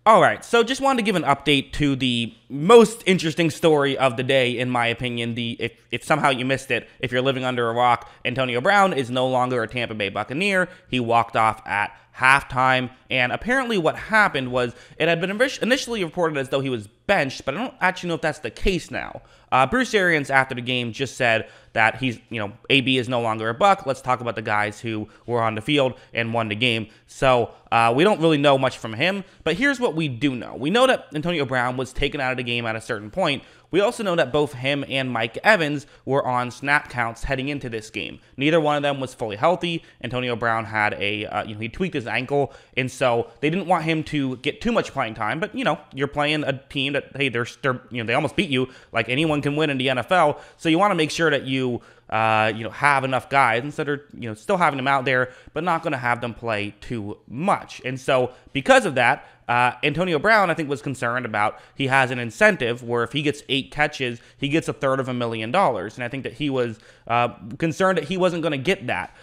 All right, so just wanted to give an update to the most interesting story of the day, in my opinion. If somehow you missed it, if you're living under a rock, Antonio Brown is no longer a Tampa Bay Buccaneer. He walked off at halftime, and apparently what happened was it had been initially reported as though he was benched, but I don't actually know if that's the case now. Bruce Arians, after the game, just said that AB is no longer a Buck. Let's talk about the guys who were on the field and won the game. So we don't really know much from him, but here's what we do know. We know that Antonio Brown was taken out of the game at a certain point. We also know that both him and Mike Evans were on snap counts heading into this game. Neither one of them was fully healthy. Antonio Brown had he tweaked his ankle, and so they didn't want him to get too much playing time. But you're playing a team that, hey, they almost beat you. Like, anyone can win in the NFL, so you want to make sure that you have enough guys instead of still having them out there, but not going to have them play too much. And so because of that, Antonio Brown, I think, was concerned about, he has an incentive where if he gets 8 catches, he gets $250,000. And I think that he was concerned that he wasn't going to get that.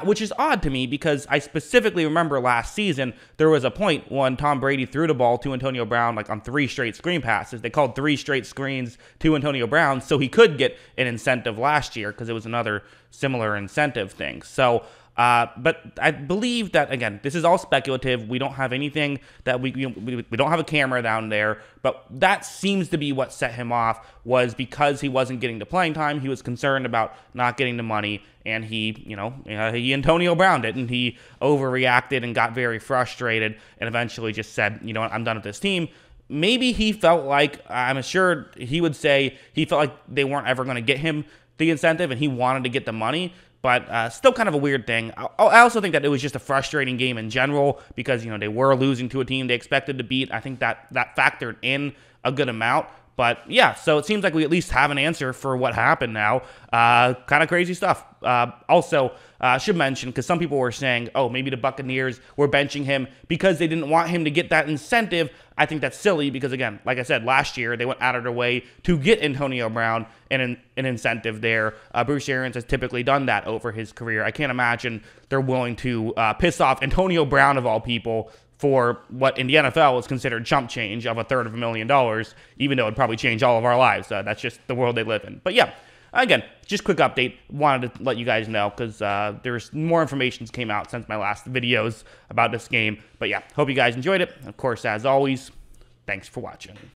Which is odd to me, because I specifically remember last season there was a point when Tom Brady threw the ball to Antonio Brown on 3 straight screen passes. They called 3 straight screens to Antonio Brown so he could get an incentive last year, because it was another similar incentive thing. So but I believe that, again, this is all speculative. We don't have anything that we don't have a camera down there, but that seems to be what set him off, was because he wasn't getting the playing time. He was concerned about not getting the money, and he Antonio Browned it, and he overreacted and got very frustrated, and eventually just said, I'm done with this team. Maybe he felt like, I'm sure he would say, he felt like they weren't ever going to get him the incentive, and he wanted to get the money. But still kind of a weird thing. I also think that it was just a frustrating game in general, because they were losing to a team they expected to beat. I think that factored in a good amount. But yeah, so it seems like we at least have an answer for what happened now. Kind of crazy stuff. Also, I should mention, because some people were saying, oh, maybe the Buccaneers were benching him because they didn't want him to get that incentive. I think that's silly, because, again, like I said, last year they went out of their way to get Antonio Brown an incentive there. Bruce Arians has typically done that over his career. I can't imagine they're willing to piss off Antonio Brown, of all people, for what in the NFL is considered chump change of $250,000, even though it'd probably change all of our lives. That's just the world they live in. But yeah, again, just quick update. Wanted to let you guys know, because there's more information that came out since my last videos about this game. But yeah, hope you guys enjoyed it. Of course, as always, thanks for watching.